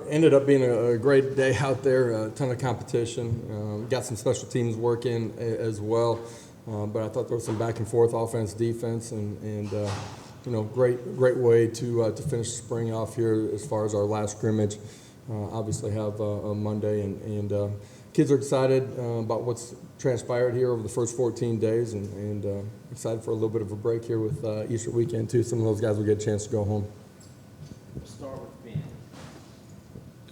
Ended up being a great day out there, a ton of competition. Got some special teams work in as well, but I thought there was some back and forth offense, defense, and great way to finish the spring off here as far as our last scrimmage. Obviously have a Monday, and kids are excited about what's transpired here over the first 14 days, and excited for a little bit of a break here with Easter weekend too. Some of those guys will get a chance to go home. We'll start with Ben.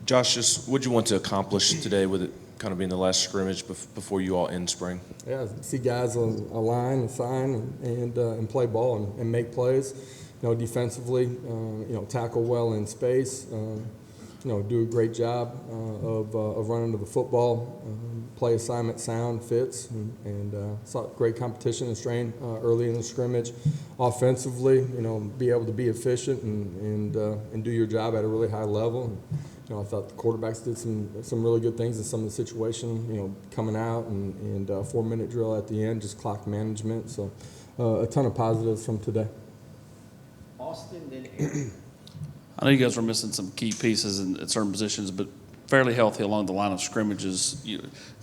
Josh, just what do you want to accomplish today with it kind of being the last scrimmage before you all end spring? Yeah, see guys align and sign and play ball and make plays. Defensively, tackle well in space. Do a great job of running to the football. Play assignment sound fits and saw great competition and strain early in the scrimmage. Offensively, be able to be efficient and do your job at a really high level. I thought the quarterbacks did some really good things in some of the situation, coming out and 4-minute drill at the end, just clock management. So a ton of positives from today. Austin, then Aaron. I know you guys were missing some key pieces at certain positions, but fairly healthy along the line of scrimmages.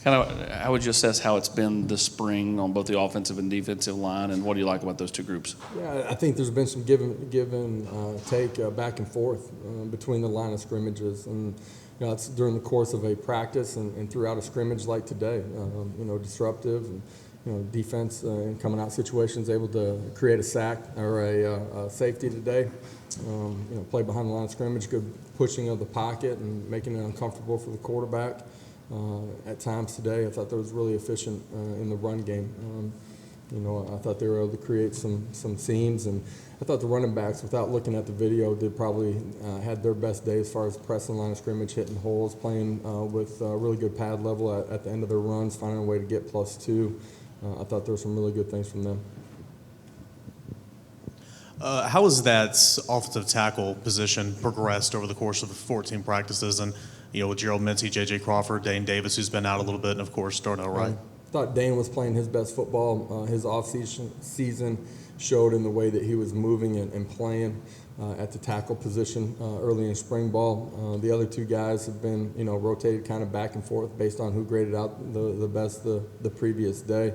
How would you assess how it's been this spring on both the offensive and defensive line, and what do you like about those two groups? Yeah, I think there's been some give and take back and forth between the line of scrimmages, and it's during the course of a practice and throughout a scrimmage like today. Disruptive and defense in coming out situations able to create a sack or a safety today. Play behind the line of scrimmage, good pushing of the pocket and making it uncomfortable for the quarterback. At times today, I thought that was really efficient in the run game. I thought they were able to create some seams, and I thought the running backs, without looking at the video, did probably had their best day as far as pressing line of scrimmage, hitting holes, playing with really good pad level at the end of their runs, finding a way to get +2. I thought there were some really good things from them. How has that offensive tackle position progressed over the course of the 14 practices? And, with Gerald Mincy, J.J. Crawford, Dane Davis, who's been out a little bit, and, of course, Darnell Wright. I thought Dane was playing his best football. His off-season showed in the way that he was moving and playing at the tackle position early in spring ball. The other two guys have been, rotated kind of back and forth based on who graded out the best the previous day.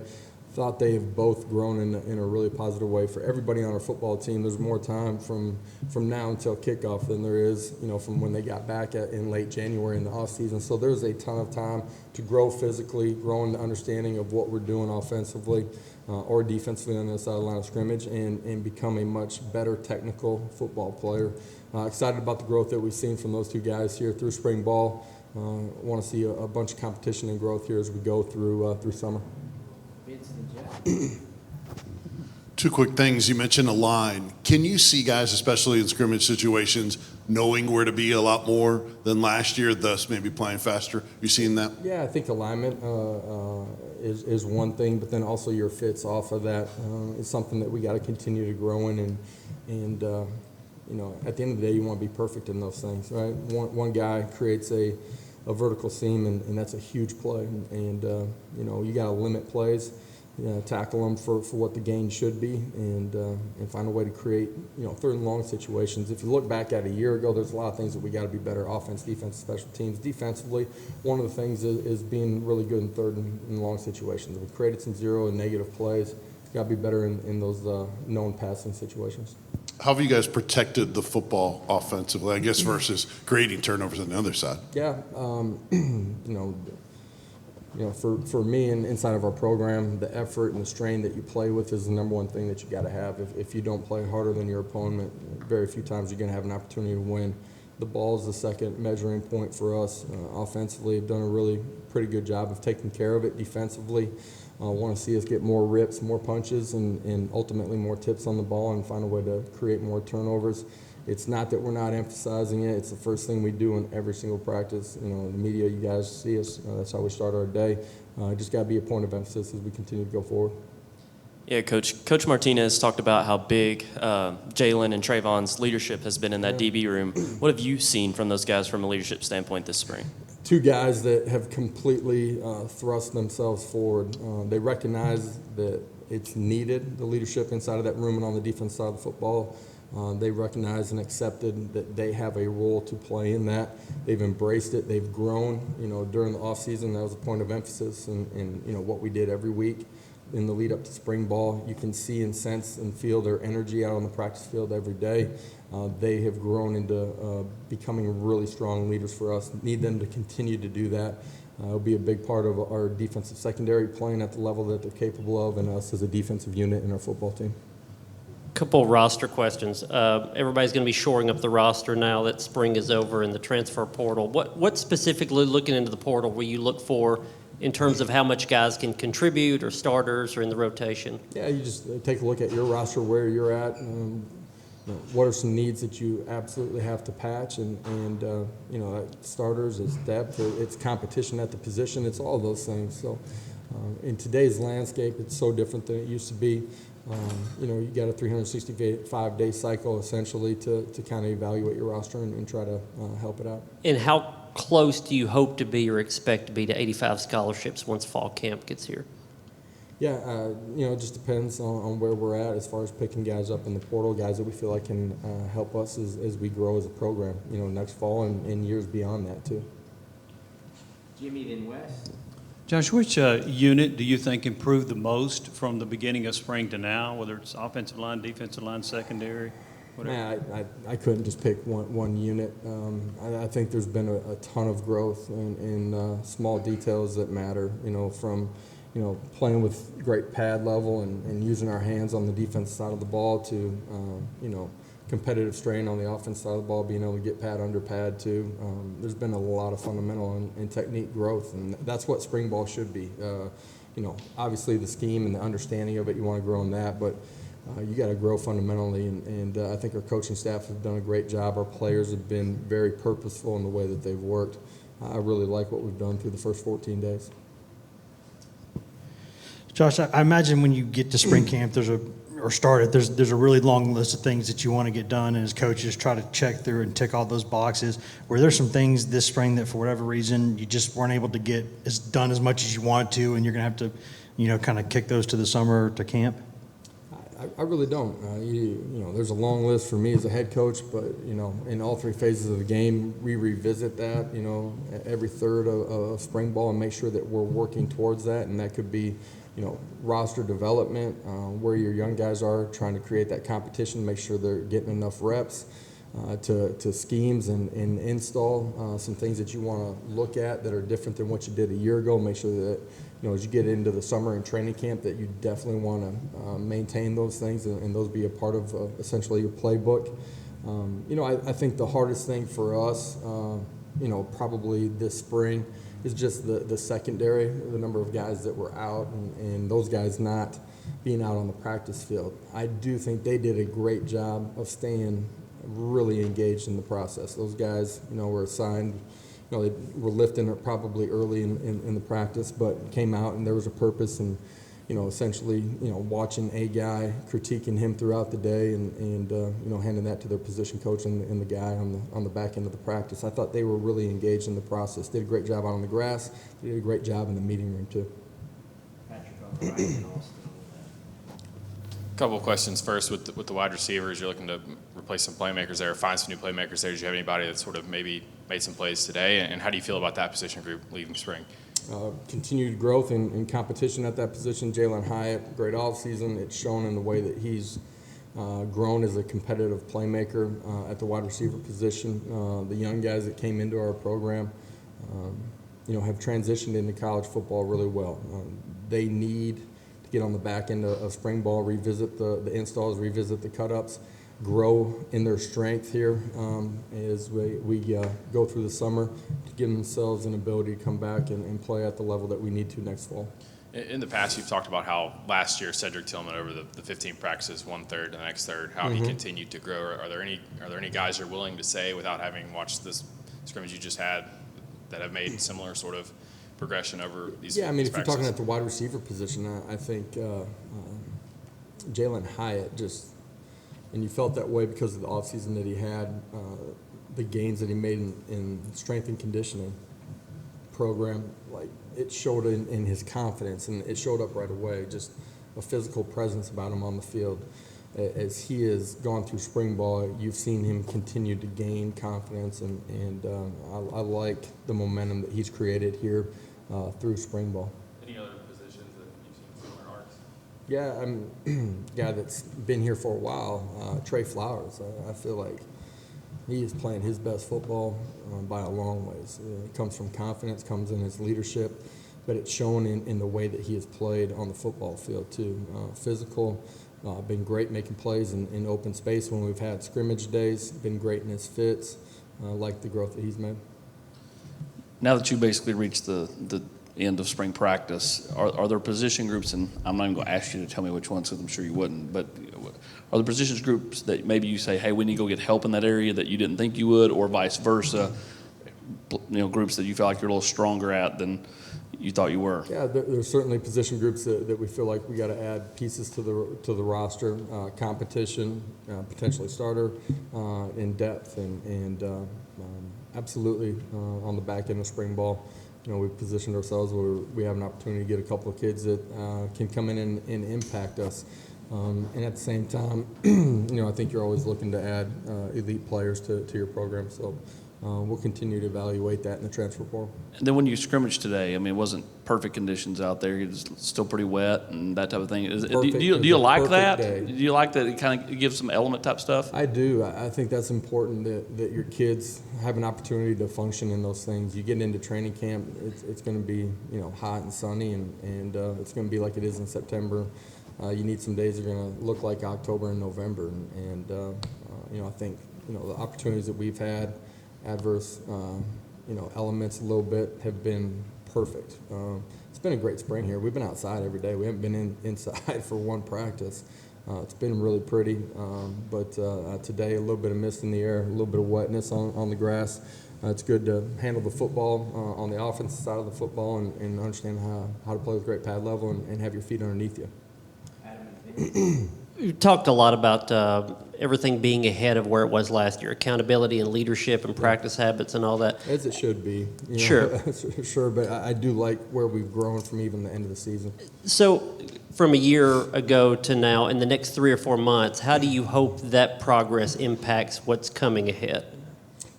Thought they have both grown in a really positive way. For everybody on our football team, there's more time from now until kickoff than there is, from when they got back in late January in the offseason. So there's a ton of time to grow physically, grow in the understanding of what we're doing offensively or defensively on the side of the line of scrimmage, and become a much better technical football player. Excited about the growth that we've seen from those two guys here through spring ball. Want to see a bunch of competition and growth here as we go through summer. Two quick things. You mentioned a line. Can you see guys, especially in scrimmage situations, knowing where to be a lot more than last year, thus maybe playing faster? You seen that? Yeah, I think alignment is one thing, but then also your fits off of that is something that we got to continue to grow in. And at the end of the day, you want to be perfect in those things, right? One guy creates a vertical seam, and that's a huge play. And you got to limit plays. Tackle them for what the gain should be, and find a way to create third and long situations. If you look back at a year ago, there's a lot of things that we got to be better: offense, defense, special teams. Defensively, one of the things is being really good in third and long situations. We created some zero and negative plays. Got to be better in those known passing situations. How have you guys protected the football offensively, I guess, versus creating turnovers on the other side? Yeah, for me and inside of our program, the effort and the strain that you play with is the number one thing that you got to have. If you don't play harder than your opponent, very few times you're going to have an opportunity to win. The ball is the second measuring point for us. Offensively, have done a really pretty good job of taking care of it. Defensively, want to see us get more rips, more punches, and ultimately more tips on the ball and find a way to create more turnovers. It's not that we're not emphasizing it. It's the first thing we do in every single practice. The media, you guys see us. That's how we start our day. Just got to be a point of emphasis as we continue to go forward. Yeah, Coach Martinez talked about how big Jalen and Trayvon's leadership has been in that DB room. What have you seen from those guys from a leadership standpoint this spring? Two guys that have completely thrust themselves forward. They recognize that it's needed, the leadership inside of that room and on the defense side of the football. They recognize and accepted that they have a role to play in that. They've embraced it. They've grown. During the offseason, that was a point of emphasis in what we did every week in the lead up to spring ball. You can see and sense and feel their energy out on the practice field every day. They have grown into becoming really strong leaders for us. Need them to continue to do that. It'll be a big part of our defensive secondary playing at the level that they're capable of, and us as a defensive unit in our football team. Couple roster questions. Everybody's going to be shoring up the roster now that spring is over in the transfer portal. What specifically, looking into the portal, will you look for in terms of how much guys can contribute or starters or in the rotation? Yeah, you just take a look at your roster, where you're at. What are some needs that you absolutely have to patch, and starters, it's depth, it's competition at the position, it's all those things. So in today's landscape, it's so different than it used to be. You got a 365-day cycle essentially to kind of evaluate your roster and try to help it out. And how close do you hope to be or expect to be to 85 scholarships once fall camp gets here? Yeah, it just depends on where we're at as far as picking guys up in the portal, guys that we feel like can help us as we grow as a program, next fall and years beyond that too. Jimmy, then Wes. Josh, which unit do you think improved the most from the beginning of spring to now, whether it's offensive line, defensive line, secondary, whatever? Man, I couldn't just pick one unit. I think there's been a ton of growth in small details that matter, from playing with great pad level and using our hands on the defense side of the ball to, competitive strain on the offense side of the ball, being able to get pad under pad too. There's been a lot of fundamental and technique growth, and that's what spring ball should be. Obviously the scheme and the understanding of it, you want to grow in that, but you got to grow fundamentally, and I think our coaching staff have done a great job. Our players have been very purposeful in the way that they've worked. I really like what we've done through the first 14 days. Josh, I imagine when you get to spring camp, there's a really long list of things that you want to get done, and as coaches try to check through and tick all those boxes. Were there some things this spring that for whatever reason you just weren't able to get done as much as you wanted to, and you're going to have to, kind of kick those to the summer to camp? I really don't. There's a long list for me as a head coach, but, in all three phases of the game, we revisit that, every third of spring ball and make sure that we're working towards that, and that could be roster development, where your young guys are, trying to create that competition, make sure they're getting enough reps, to schemes and install some things that you want to look at that are different than what you did a year ago. Make sure that, as you get into the summer and training camp, that you definitely want to maintain those things and those be a part of essentially your playbook. I think the hardest thing for us, probably this spring, is just the secondary, the number of guys that were out and those guys not being out on the practice field. I do think they did a great job of staying really engaged in the process. Those guys, were assigned, they were lifting it probably early in the practice, but came out and there was a purpose, and essentially, watching a guy, critiquing him throughout the day, and handing that to their position coach and the guy on the back end of the practice. I thought they were really engaged in the process. Did a great job out on the grass. Did a great job in the meeting room too. Patrick on the right and Austin. Couple of questions. First, with the wide receivers, you're looking to replace some playmakers there, find some new playmakers there. Did you have anybody that sort of maybe made some plays today? And how do you feel about that position group leaving spring? Continued growth in competition at that position. Jalen Hyatt, great offseason. It's shown in the way that he's grown as a competitive playmaker at the wide receiver position. The young guys that came into our program, have transitioned into college football really well. They need to get on the back end of spring ball, revisit the installs, revisit the cut-ups, grow in their strength here as we go through the summer to give themselves an ability to come back and play at the level that we need to next fall. In the past, you've talked about how last year Cedric Tillman over the 15 practices, 1/3, the next third, how he continued to grow. Are there any guys you're willing to say, without having watched this scrimmage you just had, that have made similar sort of progression over these? Yeah, I mean, if you're talking practices? at the wide receiver position, I think Jalen Hyatt just. And you felt that way because of the offseason that he had, the gains that he made in strength and conditioning program. Like, it showed in his confidence, and it showed up right away, just a physical presence about him on the field. as he has gone through spring ball, you've seen him continue to gain confidence, and I like the momentum that he's created here through spring ball. Any other positions that you've seen similar arcs? Yeah, I'm guy that's been here for a while, Trey Flowers. I feel like he is playing his best football by a long ways. It comes from confidence, comes in his leadership, but it's shown in the way that he has played on the football field too. Physical, been great making plays in open space when we've had scrimmage days, been great in his fits, like the growth that he's made. Now that you basically reached the end of spring practice, are there position groups, and I'm not even going to ask you to tell me which ones because I'm sure you wouldn't, but are there positions groups that maybe you say, hey, we need to go get help in that area that you didn't think you would, or vice versa, groups that you feel like you're a little stronger at than you thought you were? Yeah, there's certainly position groups that we feel like we got to add pieces to the roster, competition, potentially starter, in depth, and absolutely on the back end of spring ball. We've positioned ourselves where we have an opportunity to get a couple of kids that can come in and impact us. And at the same time, I think you're always looking to add elite players to your program. So we'll continue to evaluate that in the transfer portal. And then when you scrimmaged today, it wasn't perfect conditions out there. It's still pretty wet and that type of thing. Do you like that? Day. Do you like that it kind of gives some element type stuff? I do. I think that's important that your kids have an opportunity to function in those things. You get into training camp, it's going to be hot and sunny, and it's going to be like it is in September. You need some days that are going to look like October and November, and I think the opportunities that we've had, adverse elements a little bit, have been perfect. It's been a great spring here. We've been outside every day. We haven't been inside for one practice. It's been really pretty, but today a little bit of mist in the air, a little bit of wetness on the grass. It's good to handle the football on the offensive side of the football and understand how to play with great pad level and have your feet underneath you. You talked a lot about everything being ahead of where it was last year, accountability and leadership and practice habits and all that. As it should be. Sure. Sure, but I do like where we've grown from even the end of the season. So from a year ago to now, in the next 3 or 4 months, how do you hope that progress impacts what's coming ahead?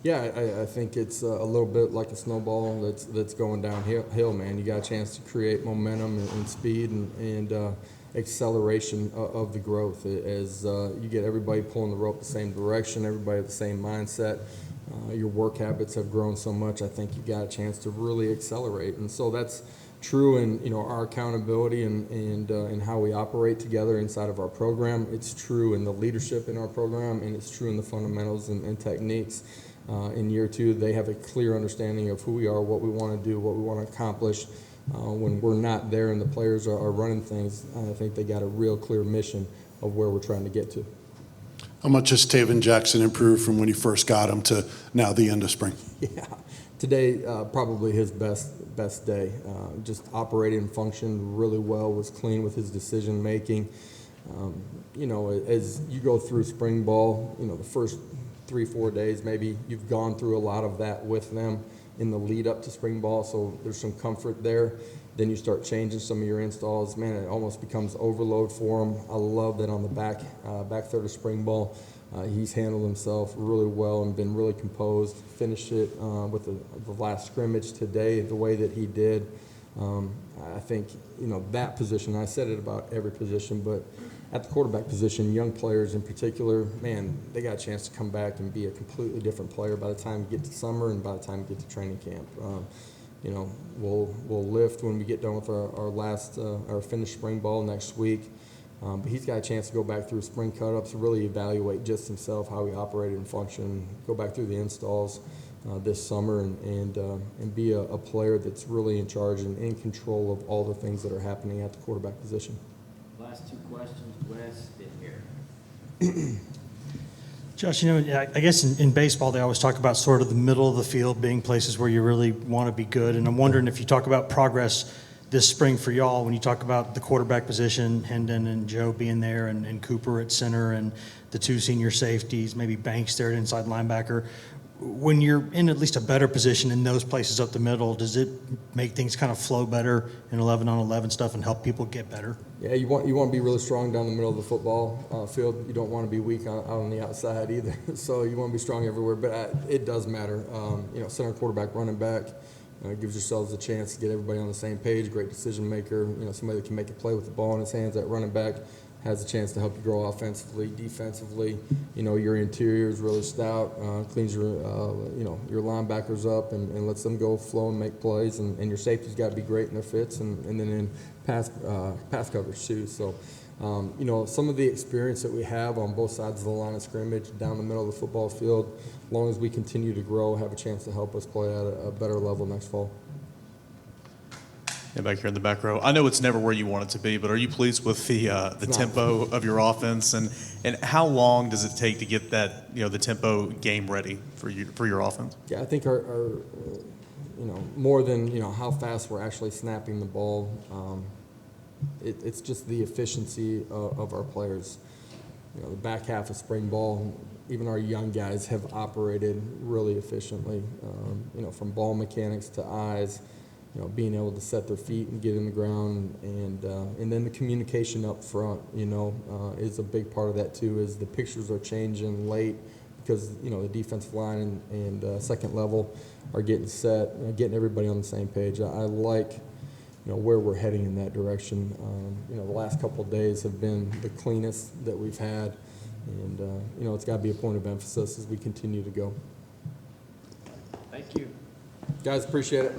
Yeah, I think it's a little bit like a snowball that's going downhill, man. You got a chance to create momentum and speed and acceleration of the growth as you get everybody pulling the rope the same direction, everybody with the same mindset. Your work habits have grown so much. I think you got a chance to really accelerate, and so that's true in our accountability and how we operate together inside of our program. It's true in the leadership in our program, and it's true in the fundamentals and techniques. In year 2, they have a clear understanding of who we are, what we want to do, what we want to accomplish. When we're not there and the players are running things, I think they got a real clear mission of where we're trying to get to. How much has Taven Jackson improved from when you first got him to now the end of spring? Yeah, today probably his best day. Just operated and functioned really well, was clean with his decision making. As you go through spring ball, the first 3-4 days maybe you've gone through a lot of that with them in the lead up to spring ball, so there's some comfort there. Then you start changing some of your installs. Man, it almost becomes overload for him. I love that on the back third of spring ball, he's handled himself really well and been really composed. Finished it with the last scrimmage today the way that he did. I think that position. I said it about every position, but at the quarterback position, young players in particular, man, they got a chance to come back and be a completely different player by the time you get to summer and by the time you get to training camp. We'll lift when we get done with our finished spring ball next week. But he's got a chance to go back through spring cut-ups, really evaluate just himself, how he operated and functioned, go back through the installs this summer and be a player that's really in charge and in control of all the things that are happening at the quarterback position. Last 2 questions, Wes, in here. Josh, I guess in baseball they always talk about sort of the middle of the field being places where you really want to be good. And I'm wondering if you talk about progress this spring for y'all, when you talk about the quarterback position, Hendon and Joe being there and Cooper at center and the 2 senior safeties, maybe Banks there at inside linebacker. when you're in at least a better position in those places up the middle, does it make things kind of flow better in 11-on-11 stuff and help people get better? Yeah, you want to be really strong down the middle of the football field. You don't want to be weak out on the outside either. So you want to be strong everywhere. But it does matter. Center, quarterback, running back. Gives yourselves a chance to get everybody on the same page. Great decision maker. Somebody that can make a play with the ball in his hands at running back has a chance to help you grow offensively, defensively. Your interior is really stout. Cleans your linebackers up and lets them go flow and make plays. And your safety's got to be great in their fits and then in pass coverage too. So, some of the experience that we have on both sides of the line of scrimmage, down the middle of the football field, as long as we continue to grow, have a chance to help us play at a better level next fall. Yeah, back here in the back row. I know it's never where you want it to be, but are you pleased with the tempo of your offense, and how long does it take to get that the tempo game ready for your offense? Yeah, I think our more than how fast we're actually snapping the ball, it's just the efficiency of our players. The back half of spring ball, even our young guys have operated really efficiently. From ball mechanics to eyes. Being able to set their feet and get in the ground, and then the communication up front, is a big part of that too. Is the pictures are changing late because the defensive line and second level are getting set, getting everybody on the same page. I like, where we're heading in that direction. The last couple of days have been the cleanest that we've had, and it's got to be a point of emphasis as we continue to go. Thank you. Guys, appreciate it.